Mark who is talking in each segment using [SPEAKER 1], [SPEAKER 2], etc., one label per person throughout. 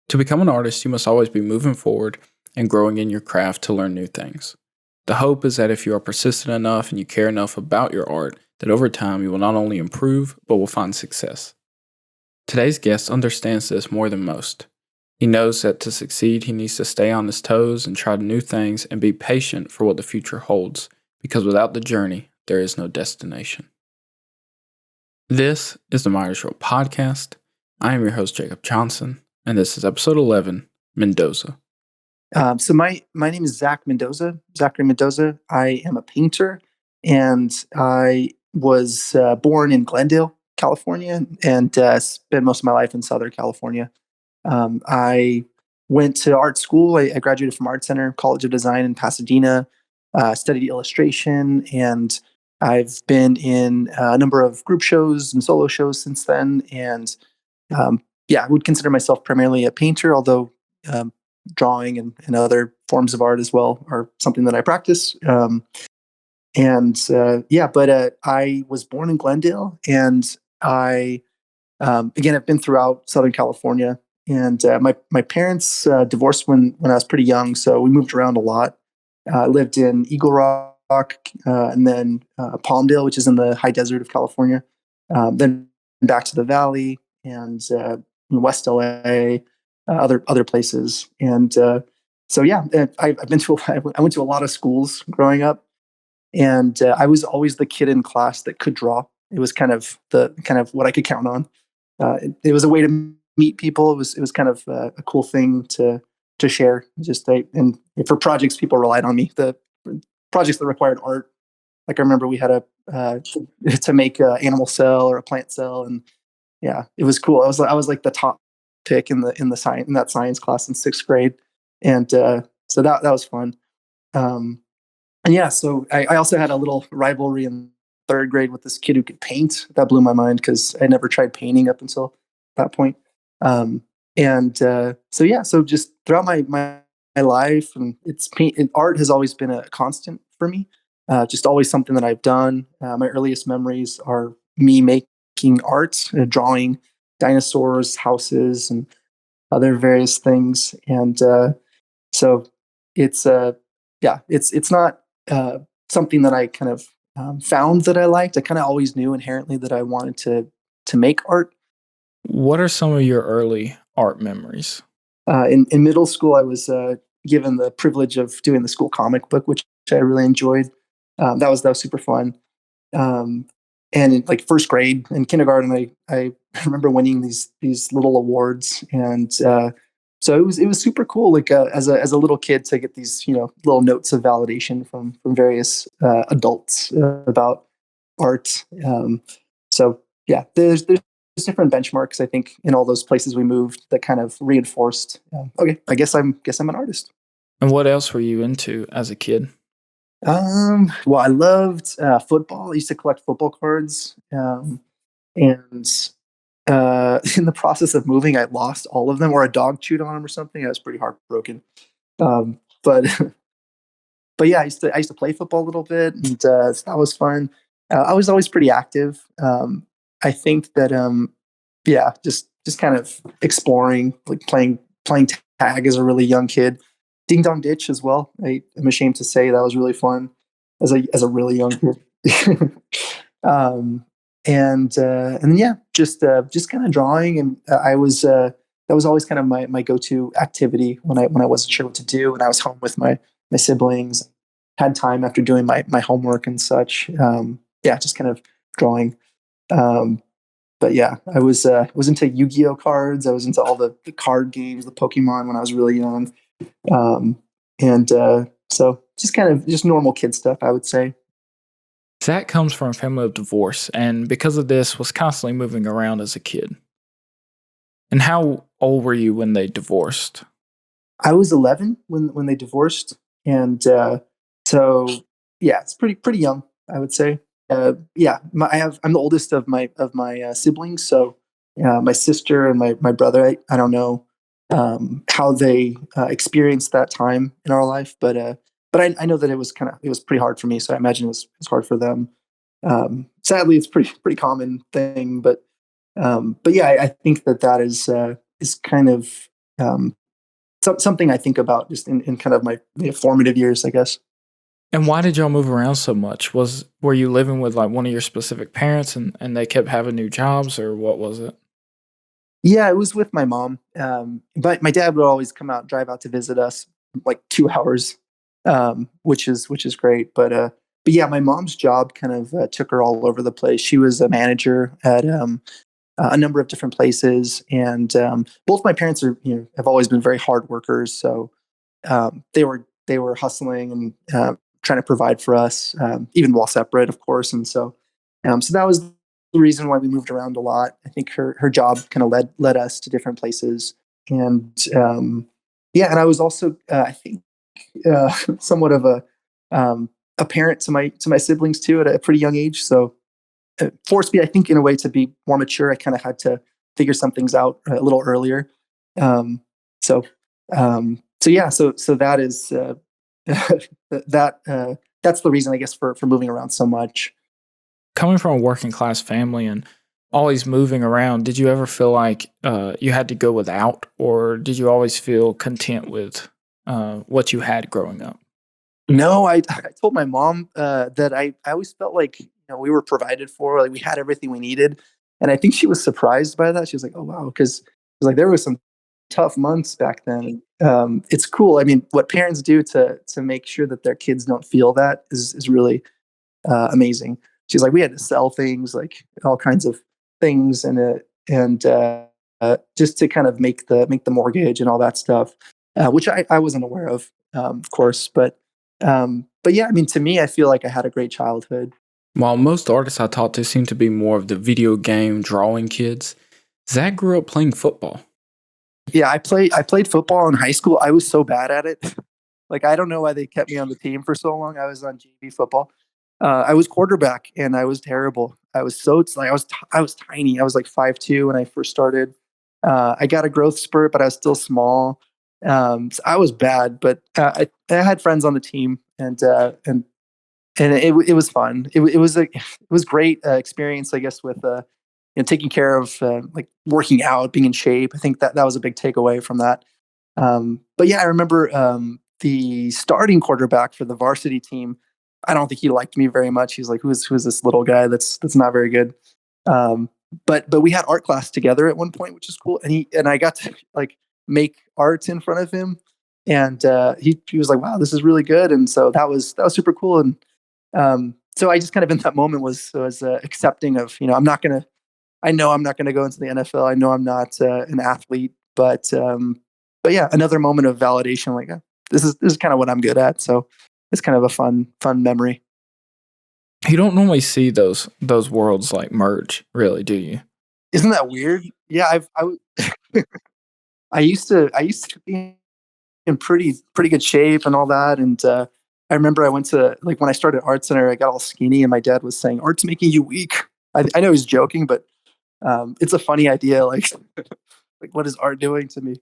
[SPEAKER 1] To become an artist, you must always be moving forward and growing in your craft to learn new things. The hope is that if you are persistent enough and you care enough about your art, that over time you will not only improve, but will find success. Today's guest understands this more than most. He knows that to succeed, he needs to stay on his toes and try new things and be patient for what the future holds, because without the journey, there is no destination. This is the Myers Road Podcast. I am your host, Jacob Johnson, and this is episode 11, Mendoza.
[SPEAKER 2] So my name is Zachary Mendoza. I am a painter, and I was born in Glendale, California, and spent most of my life in Southern California. I went to art school. I graduated from Art Center, College of Design in Pasadena, studied illustration, and I've been in a number of group shows and solo shows since then. And I would consider myself primarily a painter, although drawing and other forms of art as well are something that I practice. But I was born in Glendale, and I again I've been throughout Southern California. And my parents divorced when I was pretty young, so we moved around a lot. I lived in Eagle Rock, and then Palmdale, which is in the high desert of California. Then back to the Valley and West LA, other places. And I've been to. I went to a lot of schools growing up, and I was always the kid in class that could draw. It was kind of what I could count on. It was a way to meet people. It was kind of a cool thing to share. And for projects, people relied on me. The projects that required art, like I remember we had to make an animal cell or a plant cell, and yeah, it was cool. I was like the top pick in that science class in sixth grade, and so that was fun. So I also had a little rivalry in third grade with this kid who could paint. That blew my mind because I never tried painting up until that point. So just throughout my life, and art has always been a constant for me. Just always something that I've done. My earliest memories are me making art, drawing dinosaurs, houses, and other various things. And so it's not something that I kind of found that I liked. I kind of always knew inherently that I wanted to make art.
[SPEAKER 1] What are some of your early art memories?
[SPEAKER 2] In middle school, I was given the privilege of doing the school comic book, which I really enjoyed. That was super fun. And in like first grade and kindergarten, I remember winning these little awards, and so it was super cool. Like as a little kid to get these little notes of validation from various adults about art. There's different benchmarks, I think, in all those places we moved that kind of reinforced. Okay, I guess I'm an artist.
[SPEAKER 1] And what else were you into as a kid?
[SPEAKER 2] Well, I loved football. I used to collect football cards, and in the process of moving, I lost all of them, or a dog chewed on them, or something. I was pretty heartbroken. But but yeah, I used to play football a little bit, and so that was fun. I was always pretty active. I think that just kind of exploring, like playing tag as a really young kid. Ding Dong Ditch as well. I'm ashamed to say that was really fun as a really young kid. Just kind of drawing, and that was always kind of my go-to activity when I wasn't sure what to do, and I was home with my siblings, had time after doing my homework and such. Just kind of drawing. But yeah, I was into Yu-Gi-Oh cards. I was into all the card games, the Pokemon when I was really young. So just normal kid stuff, I would say.
[SPEAKER 1] Zach comes from a family of divorce, and because of this, was constantly moving around as a kid. And how old were you when they divorced?
[SPEAKER 2] I was 11 when they divorced, and it's pretty young, I would say. I'm the oldest of my siblings, so my sister and my brother. I don't know how they experienced that time in our life, but I know that it was pretty hard for me. So I imagine it was hard for them. Sadly, it's pretty common thing, but yeah, I think that is kind of um, something I think about just in kind of my formative years, I guess.
[SPEAKER 1] And why did y'all move around so much? Were you living with like one of your specific parents and they kept having new jobs or what was it?
[SPEAKER 2] Yeah, it was with my mom. But my dad would always drive out to visit us, like 2 hours, which is great. But yeah, my mom's job kind of took her all over the place. She was a manager at a number of different places, and both my parents are have always been very hard workers. So they were hustling and trying to provide for us, even while separate, of course. And so that was the reason why we moved around a lot. I think her job kind of led us to different places, and yeah, and I was also I think somewhat of a parent to my siblings too at a pretty young age. So it forced me, I think, in a way to be more mature. I kind of had to figure some things out a little earlier. Um, so so yeah, so that is that that's the reason, I guess, for moving around so much.
[SPEAKER 1] Coming from a working class family and always moving around, did you ever feel like you had to go without, or did you always feel content with what you had growing up?
[SPEAKER 2] No, I told my mom that I always felt like we were provided for, like we had everything we needed, and I think she was surprised by that. She was like, "Oh wow," because like there was some tough months back then. It's cool. I mean, what parents do to make sure that their kids don't feel that is really amazing. She's like, we had to sell things, like all kinds of things, and just to kind of make the mortgage and all that stuff, which I wasn't aware of course. But yeah, I mean, to me, I feel like I had a great childhood.
[SPEAKER 1] While most artists I talked to seem to be more of the video game drawing kids, Zach grew up playing football.
[SPEAKER 2] Yeah, I played football in high school. I was so bad at it. Like I don't know why they kept me on the team for so long. I was on JV football. I was quarterback and I was terrible. I was so like I was tiny. I was like 5'2" when I first started. I got a growth spurt, but I was still small. So I was bad, but I had friends on the team, and it was fun. It was great experience, I guess, with taking care of like working out, being in shape. I think that was a big takeaway from that. But yeah, I remember the starting quarterback for the varsity team. I don't think he liked me very much. He's like, "Who's this little guy that's not very good?" Um, but we had art class together at one point, which is cool. And I got to like make art in front of him, and he was like, "Wow, this is really good." And so that was super cool. And so I just kind of in that moment was accepting of I know I'm not gonna go into the NFL. I know I'm not an athlete, but yeah, another moment of validation. Like this is kind of what I'm good at. So it's kind of a fun memory.
[SPEAKER 1] You don't normally see those worlds like merge, really, do you?
[SPEAKER 2] Isn't that weird? Yeah, I used to be in pretty good shape and all that. And I remember I went to like when I started art center, I got all skinny, and my dad was saying, "Art's making you weak." I know he's joking, but it's a funny idea. Like, like what is art doing to me?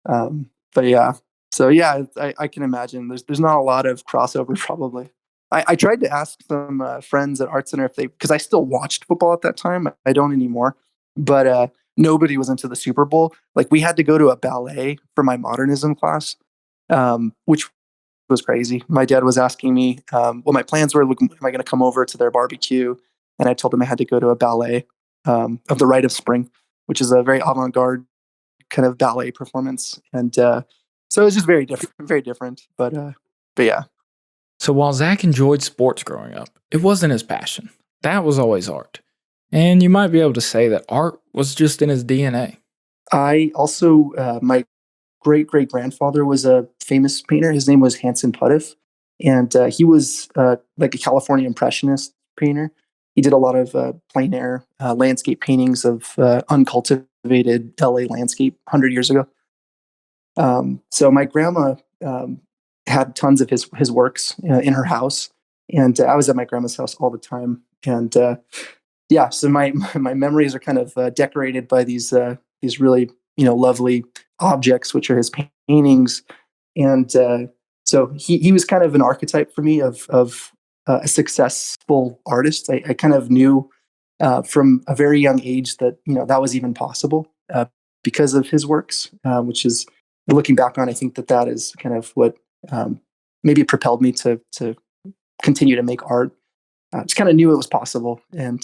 [SPEAKER 2] But yeah, so yeah, I can imagine there's not a lot of crossover probably. I tried to ask some friends at Art Center if they because I still watched football at that time. I don't anymore, but nobody was into the Super Bowl. Like we had to go to a ballet for my modernism class, which was crazy. My dad was asking me what my plans were. Like, am I going to come over to their barbecue? And I told him I had to go to a ballet of the Rite of Spring, which is a very avant-garde kind of ballet performance. And so it was just very different, very different. But yeah,
[SPEAKER 1] So while Zach enjoyed sports growing up, it wasn't his passion. That was always art. And you might be able to say that art was just in his DNA.
[SPEAKER 2] I also my great grandfather was a famous painter. His name was Hanson Puttiff, and he was like a California impressionist painter. He did a lot of plein air landscape paintings of uncultivated LA landscape 100 years ago. So my grandma had tons of his works in her house, and I was at my grandma's house all the time. And yeah, so my my memories are kind of decorated by these really lovely objects, which are his paintings. And so he was kind of an archetype for me of a successful artist. I kind of knew from a very young age that that was even possible because of his works, which is looking back on, I think that is kind of what um, maybe propelled me to continue to make art. Just kind of knew it was possible, and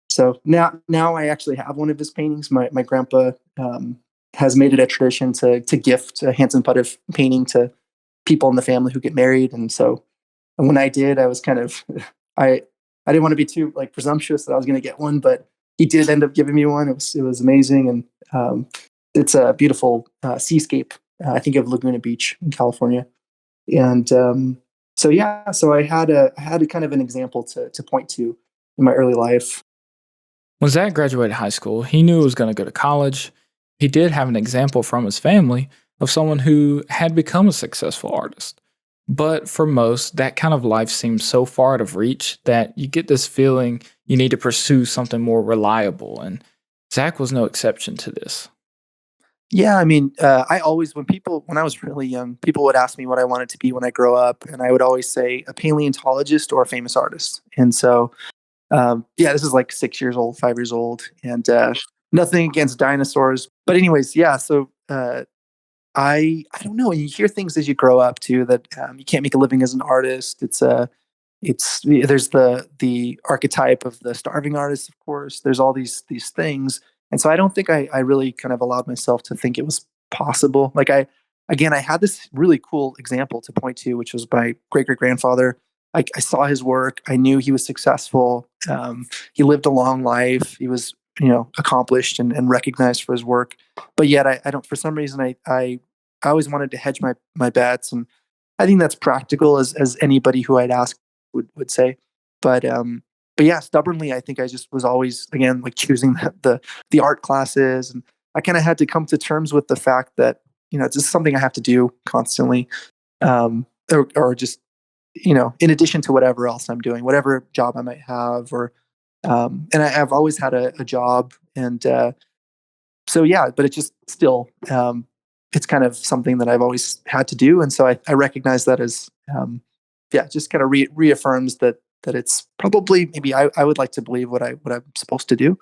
[SPEAKER 2] so now I actually have one of his paintings. My grandpa has made it a tradition to gift a Hanson Puttiff painting to people in the family who get married, and so and when I did, I was kind of I didn't want to be too like presumptuous that I was going to get one, but he did end up giving me one. It was amazing, and it's a beautiful seascape. I think of Laguna Beach in California, and so yeah, so I had a kind of an example to point to in my early life.
[SPEAKER 1] When Zach graduated high school, he knew he was going to go to college. He did have an example from his family of someone who had become a successful artist. But for most, that kind of life seems so far out of reach that you get this feeling you need to pursue something more reliable. And Zach was no exception to this.
[SPEAKER 2] Yeah, I mean, I always when I was really young, people would ask me what I wanted to be when I grow up, and I would always say a paleontologist or a famous artist. And so, yeah, this is like 6 years old, 5 years old, and nothing against dinosaurs, but anyways, yeah. So I don't know. You hear things as you grow up too that you can't make a living as an artist. It's there's the archetype of the starving artist, of course. There's all these things, and so I don't think I really kind of allowed myself to think it was possible. Like I had this really cool example to point to, which was my great grandfather. I saw his work. I knew he was successful. He lived a long life. He was accomplished and recognized for his work. But yet I don't. For some reason, I always wanted to hedge my bets, and I think that's practical as anybody who I'd ask would say. But but yeah, stubbornly, I think I just was always again like choosing the art classes, and I kind of had to come to terms with the fact that it's just something I have to do constantly, or just in addition to whatever else I'm doing, whatever job I might have, or and I've always had a job, and so yeah, but it's just still it's kind of something that I've always had to do, and so I recognize that as yeah, just kind of reaffirms that it's probably maybe I would like to believe what I'm supposed to do,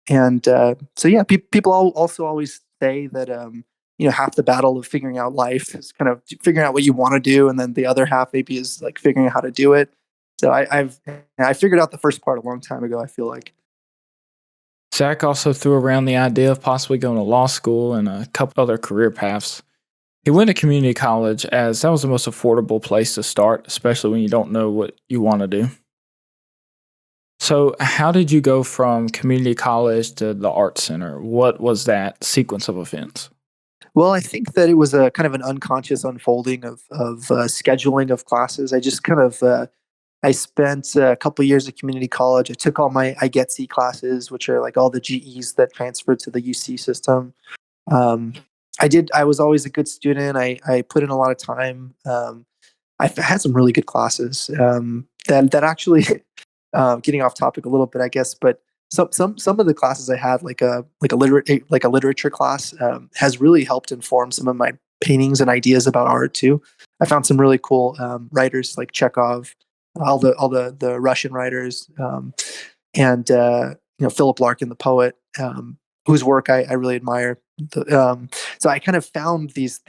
[SPEAKER 2] and so yeah, people also always say that half the battle of figuring out life is kind of figuring out what you want to do, and then the other half maybe is like figuring out how to do it. So I figured out the first part a long time ago. I feel like.
[SPEAKER 1] Zach also threw around the idea of possibly going to law school and a couple other career paths. He went to community college as that was the most affordable place to start, especially when you don't know what you want to do. So, how did you go from community college to the art center? What was that sequence of events?
[SPEAKER 2] Well, I think that it was a kind of an unconscious unfolding of scheduling of classes. I just kind of I spent a couple years at community college. I took all my I get C classes, which are like all the GEs that transferred to the UC system. Um, I did. I was always a good student. I put in a lot of time. Had some really good classes. That actually, getting off topic a little bit, I guess, but some of the classes I had, like a literature class, has really helped inform some of my paintings and ideas about art too. I found some really cool writers like Chekhov, all the Russian writers, and Philip Larkin, the poet, whose work I really admire. So I kind of found these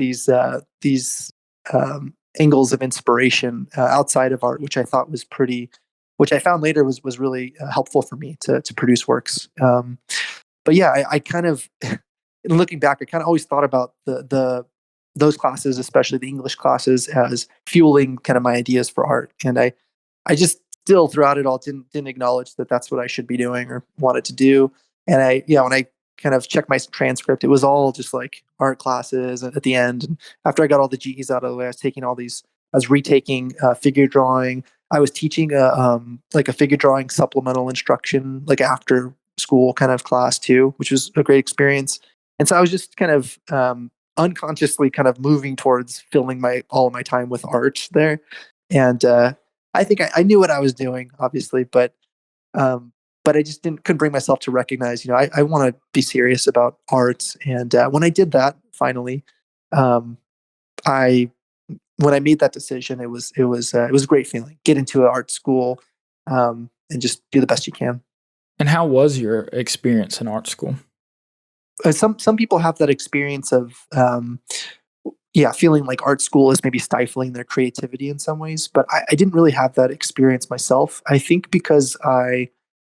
[SPEAKER 2] angles of inspiration outside of art, which I thought was pretty, which I found later was really helpful for me to produce works. But yeah, I kind of, in looking back, I kind of always thought about the those classes, especially the English classes, as fueling kind of my ideas for art, and I just still throughout it all didn't acknowledge that that's what I should be doing or wanted to do. And when I kind of checked my transcript, it was all just like art classes at the end. And after I got all the GEs out of the way, I was taking all these. I was retaking figure drawing. I was teaching like a figure drawing supplemental instruction, like after school kind of class too, which was a great experience. And so I was just kind of unconsciously kind of moving towards filling my all of my time with art there. And I think I knew what I was doing, obviously, um, but I just couldn't bring myself to recognize. I want to be serious about art, and when I did that, finally, um, I when I made that decision, it was a great feeling. Get into an art school, and just do the best you can.
[SPEAKER 1] And how was your experience in art school?
[SPEAKER 2] some people have that experience of yeah, feeling like art school is maybe stifling their creativity in some ways. But I didn't really have that experience myself. I think because I,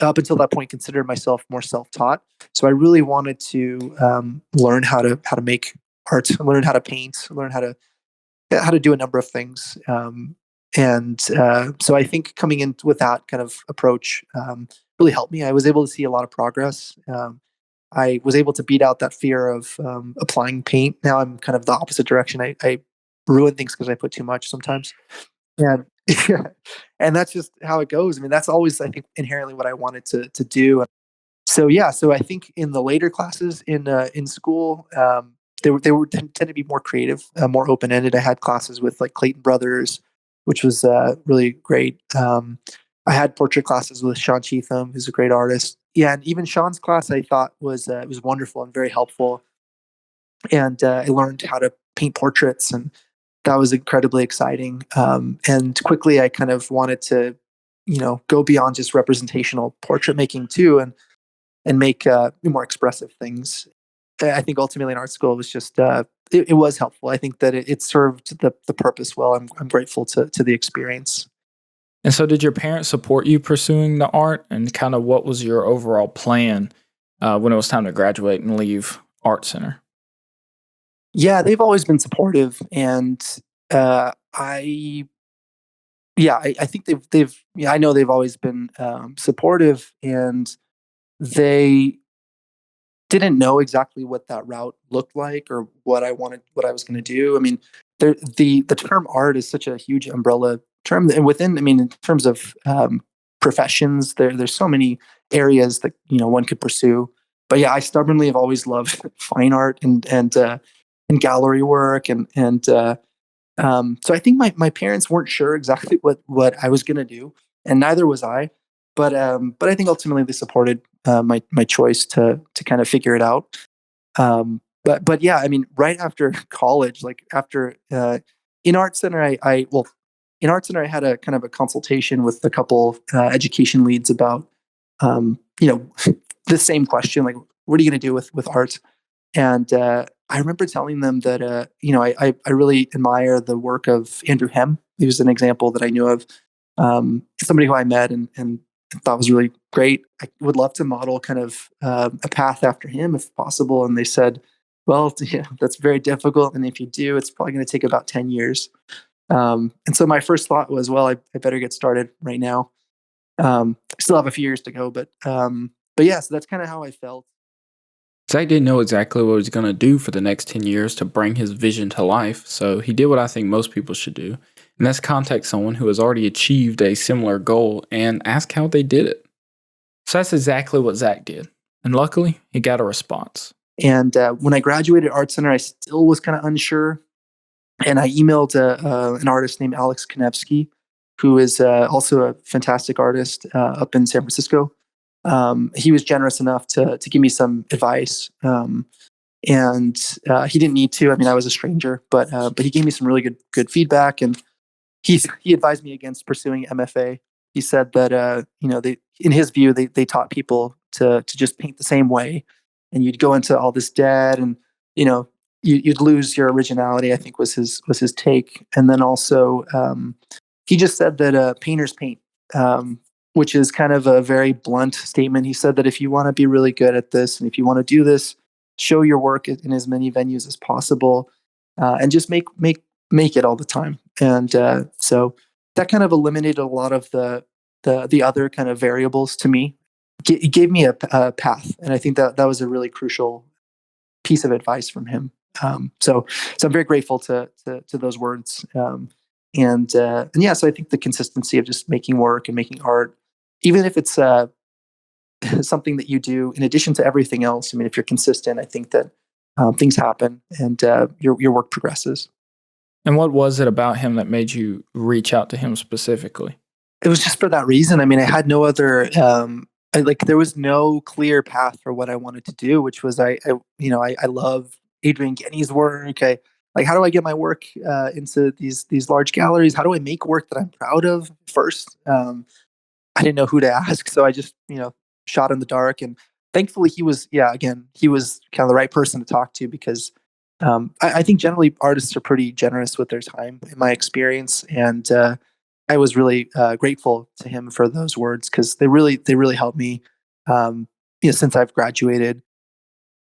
[SPEAKER 2] up until that point, considered myself more self-taught. So I really wanted to learn how to make art, learn how to paint, learn how to do a number of things. And so I think coming in with that kind of approach really helped me. I was able to see a lot of progress. I was able to beat out that fear of applying paint. Now I'm kind of the opposite direction. I ruin things because I put too much sometimes, and yeah, and that's just how it goes. I mean, that's always I think inherently what I wanted to do. So yeah, so I think in the later classes in school, they were tend to be more creative, more open ended. I had classes with like Clayton Brothers, which was really great. I had portrait classes with Sean Cheetham, who's a great artist. Yeah, and even Sean's class I thought was wonderful and very helpful. And I learned how to paint portraits, and that was incredibly exciting. And quickly, I kind of wanted to, go beyond just representational portrait making too, and make more expressive things. I think ultimately in art school it was just it was helpful. I think that it served the purpose well. I'm grateful to the experience.
[SPEAKER 1] And so, did your parents support you pursuing the art? And kind of what was your overall plan when it was time to graduate and leave Art Center?
[SPEAKER 2] Yeah, they've always been supportive, and I yeah, I think they've yeah, I know they've always been supportive, and they didn't know exactly what that route looked like or what I was going to do. I mean, the term art is such a huge umbrella term, and within, I mean, in terms of professions, there's so many areas that one could pursue. But yeah, I stubbornly have always loved fine art and gallery work, and so I think my parents weren't sure exactly what I was going to do, and neither was I. But I think ultimately they supported my choice to kind of figure it out. But yeah, I mean, right after college, like after in art center, I well, in art center, I had a kind of a consultation with a couple education leads about you know the same question, like what are you going to do with art? And I remember telling them that I really admire the work of Andrew Hem. He was an example that I knew of, somebody who I met and thought was really great. I would love to model kind of a path after him if possible. And they said, well, yeah, that's very difficult. And if you do, it's probably going to take about 10 years. And so my first thought was, well, I better get started right now. I still have a few years to go, but yeah, so that's kind of how I felt.
[SPEAKER 1] Zach didn't know exactly what he was going to do for the next 10 years to bring his vision to life, so he did what I think most people should do, and that's contact someone who has already achieved a similar goal and ask how they did it. So that's exactly what Zach did, and luckily, he got a response.
[SPEAKER 2] And when I graduated Art Center, I still was kind of unsure. And I emailed an artist named Alex Konevsky, who is also a fantastic artist up in San Francisco. He was generous enough to give me some advice, and he didn't need to. I mean, I was a stranger, but he gave me some really good feedback, and he advised me against pursuing MFA. He said that they in his view they taught people to just paint the same way, and you'd go into all this debt, and you know you'd lose your originality. I think was his take, and then also he just said that painters paint, which is kind of a very blunt statement. He said that if you want to be really good at this, and if you want to do this, show your work in as many venues as possible, and just make it all the time. And so that kind of eliminated a lot of the other kind of variables to me. It gave me a path, and I think that was a really crucial piece of advice from him. So I'm very grateful to those words. And yeah, so I think the consistency of just making work and making art, even if it's something that you do in addition to everything else. I mean, if you're consistent, I think that things happen and your work progresses.
[SPEAKER 1] And what was it about him that made you reach out to him specifically?
[SPEAKER 2] It was just for that reason. I mean, I had no other. There was no clear path for what I wanted to do, which was I love Adrian Genny's work. I like how do I get my work into these large galleries? How do I make work that I'm proud of first? I didn't know who to ask, so I just shot in the dark, and thankfully he was, yeah, again, he was kind of the right person to talk to because I think generally artists are pretty generous with their time in my experience. And I was really grateful to him for those words because they really helped me, um, since I've graduated.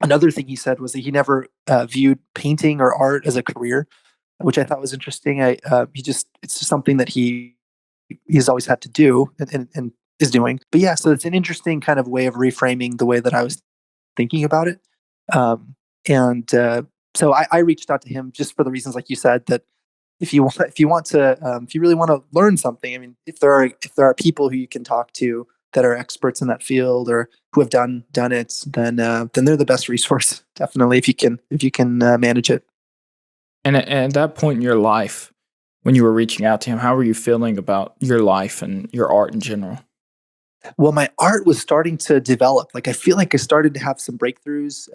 [SPEAKER 2] Another thing he said was that he never viewed painting or art as a career, which I thought was interesting. It's just something that he's always had to do and is doing. But yeah, so it's an interesting kind of way of reframing the way that I was thinking about it. Um, and so I reached out to him just for the reasons, like you said, that if you really want to learn something, I mean, if there are people who you can talk to that are experts in that field or who have done it, then they're the best resource, definitely, if you can manage it.
[SPEAKER 1] And at that point in your life, when you were reaching out to him, how were you feeling about your life and your art in general?
[SPEAKER 2] Well, my art was starting to develop. Like I feel like I started to have some breakthroughs.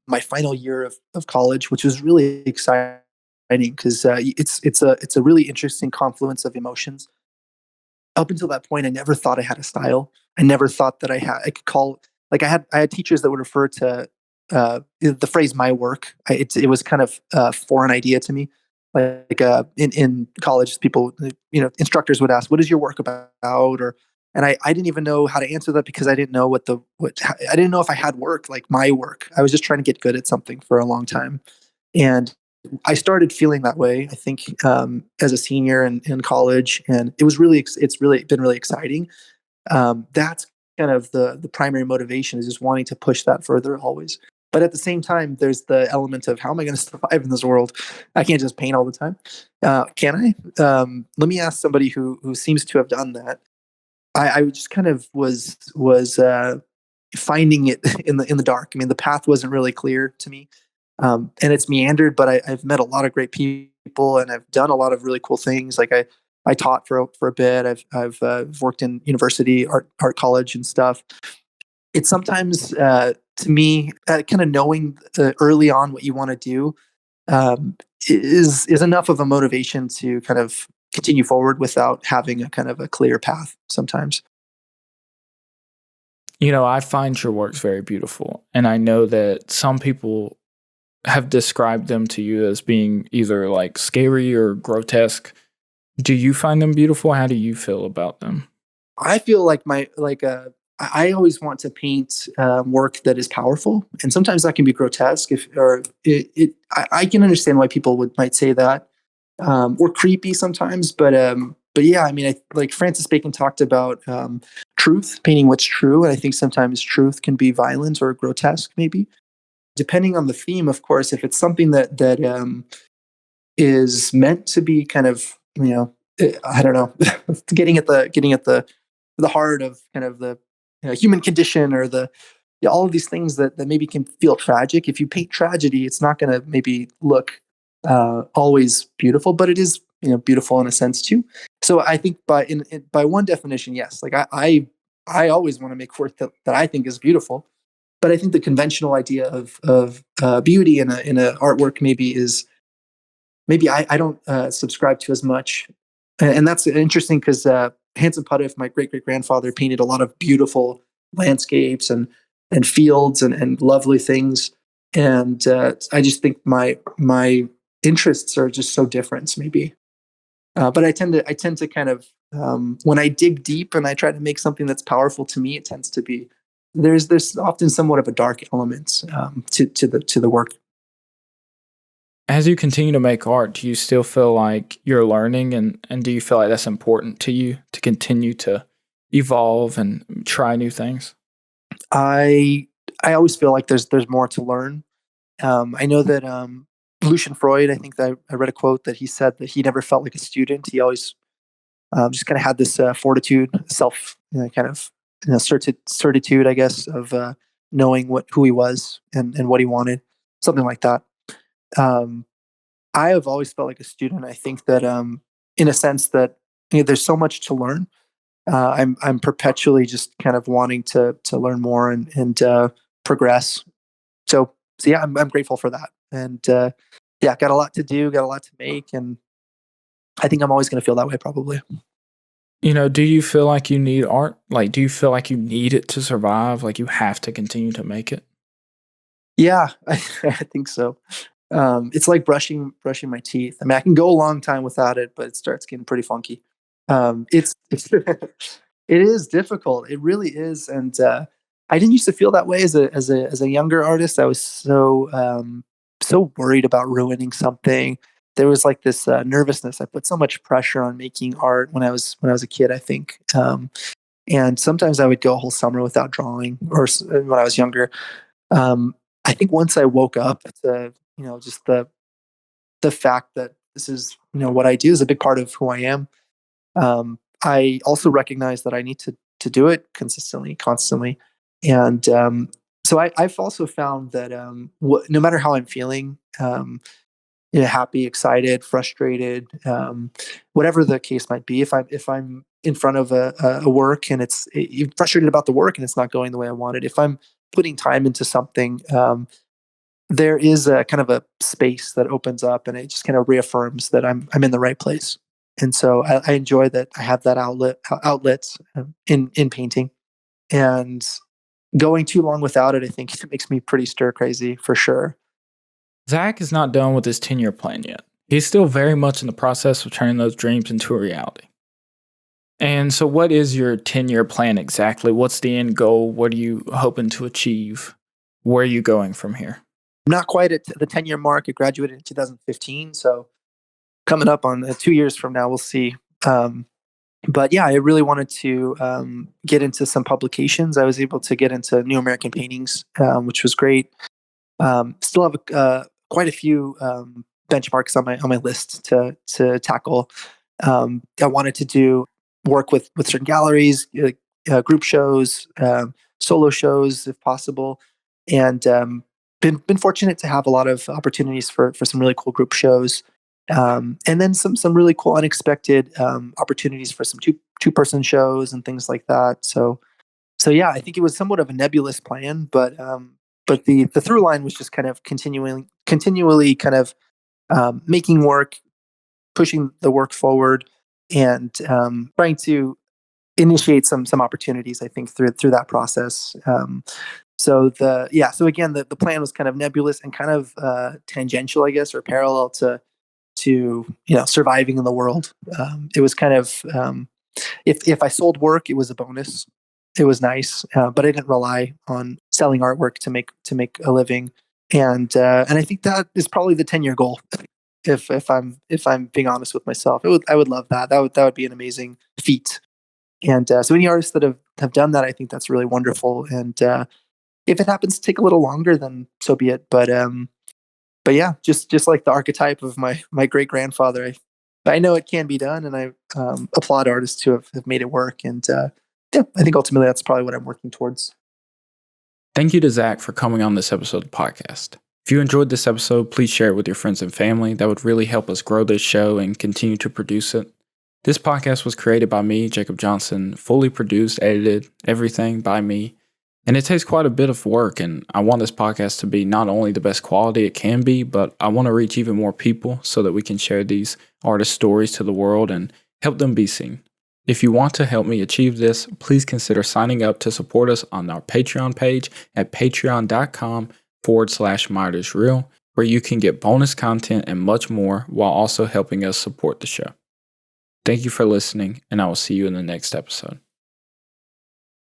[SPEAKER 2] My final year of college, which was really exciting because it's a really interesting confluence of emotions. Up until that point, I never thought I had a style. I never thought that I could call, like I had teachers that would refer to the phrase "my work." It was kind of a foreign idea to me. Like in college, people, instructors would ask, "What is your work about?" Or and I didn't even know how to answer that because I didn't know what I didn't know if I had work like my work. I was just trying to get good at something for a long time, and I started feeling that way. I think as a senior in college, and it's really been really exciting. That's kind of the primary motivation is just wanting to push that further always. But at the same time, there's the element of how am I going to survive in this world? I can't just paint all the time, can I? Let me ask somebody who seems to have done that. I just kind of was finding it in the dark. I mean, the path wasn't really clear to me, and it's meandered. But I've met a lot of great people, and I've done a lot of really cool things. Like I taught for a bit. I've worked in university art college and stuff. It's sometimes to me kind of knowing early on what you want to do um, is enough of a motivation to kind of continue forward without having a kind of a clear path sometimes.
[SPEAKER 1] I find your works very beautiful, and I know that some people have described them to you as being either like scary or grotesque. Do you find them beautiful? How do you feel about them?
[SPEAKER 2] I feel like I always want to paint work that is powerful, and sometimes that can be grotesque. If or it I can understand why people might say that, or creepy sometimes. But yeah, I mean, like Francis Bacon talked about truth, painting what's true, and I think sometimes truth can be violent or grotesque, maybe depending on the theme. Of course, if it's something that is meant to be kind of I don't know, getting at the heart of kind of the human condition or all of these things that maybe can feel tragic. If you paint tragedy, it's not going to maybe look always beautiful, but it is beautiful in a sense too. So I think by one definition, yes. Like I always want to make work that I think is beautiful, but I think the conventional idea of beauty in a artwork maybe I don't subscribe to as much. And that's interesting because Hanson Puttiff, my great great grandfather, painted a lot of beautiful landscapes and fields and lovely things. And I just think my interests are just so different, maybe. But I tend to kind of when I dig deep and I try to make something that's powerful to me, it tends to be there's often somewhat of a dark element to the work.
[SPEAKER 1] As you continue to make art, do you still feel like you're learning, and do you feel like that's important to you to continue to evolve and try new things?
[SPEAKER 2] I I always feel like there's more to learn. I know that Lucian Freud. I think that I read a quote that he said that he never felt like a student. He always just kind of had this fortitude, self, kind of certitude, I guess, of knowing who he was and what he wanted, something like that. Um, I have always felt like a student. I think that in a sense that there's so much to learn. I'm perpetually just kind of wanting to learn more and progress. So yeah, I'm grateful for that. And yeah, got a lot to do, got a lot to make, and I think I'm always going to feel that way probably.
[SPEAKER 1] Do you feel like you need art? Like, do you feel like you need it to survive? Like, you have to continue to make it?
[SPEAKER 2] Yeah, I think so. It's like brushing my teeth. I mean, I can go a long time without it, but it starts getting pretty funky. It's it is difficult. It really is, and I didn't used to feel that way as a younger artist. I was so worried about ruining something. There was like this nervousness. I put so much pressure on making art when I was a kid, I think. And sometimes I would go a whole summer without drawing, when I was younger. Um, I think once I woke up to, just the fact that this is, what I do is a big part of who I am. I also recognize that I need to do it consistently, constantly, and I've also found that no matter how I'm feeling, happy, excited, frustrated, whatever the case might be, if I'm in front of a work and you're frustrated about the work and it's not going the way I wanted, if I'm putting time into something, there is a kind of a space that opens up and it just kind of reaffirms that I'm in the right place. And so I enjoy that I have that outlet in painting. And going too long without it, I think it makes me pretty stir crazy for sure.
[SPEAKER 1] Zach is not done with his 10-year plan yet. He's still very much in the process of turning those dreams into a reality. And so, what is your 10-year plan exactly? What's the end goal? What are you hoping to achieve? Where are you going from here?
[SPEAKER 2] I'm not quite at the 10-year mark. I graduated in 2015. So coming up on 2 years from now, we'll see. But yeah, I really wanted to get into some publications. I was able to get into New American Paintings, which was great. Still have quite a few benchmarks on my list to tackle. I wanted to do work with certain galleries, group shows, solo shows if possible, and been fortunate to have a lot of opportunities for some really cool group shows. And then some really cool unexpected opportunities for some two-person shows and things like that. So yeah, I think it was somewhat of a nebulous plan, but the through line was just kind of continually kind of making work, pushing the work forward, and trying to initiate some opportunities. I think through that process. So again, the plan was kind of nebulous and kind of tangential, I guess, or parallel to surviving in the world. It was kind of if I sold work, it was a bonus. It was nice, but I didn't rely on selling artwork to make a living. And I think that is probably the 10-year goal. If I'm being honest with myself, I would love that. That would be an amazing feat. And so any artists that have done that, I think that's really wonderful. And if it happens to take a little longer, then so be it. But yeah, just like the archetype of my great grandfather, I know it can be done, and I applaud artists who have made it work. And yeah, I think ultimately that's probably what I'm working towards.
[SPEAKER 1] Thank you to Zach for coming on this episode of the podcast. If you enjoyed this episode, please share it with your friends and family. That would really help us grow this show and continue to produce it. This podcast was created by me, Jacob Johnson, fully produced, edited, everything by me. And it takes quite a bit of work, and I want this podcast to be not only the best quality it can be, but I want to reach even more people so that we can share these artist stories to the world and help them be seen. If you want to help me achieve this, please consider signing up to support us on our Patreon page at patreon.com/MyArtIsReal, where you can get bonus content and much more while also helping us support the show. Thank you for listening, and I will see you in the next episode.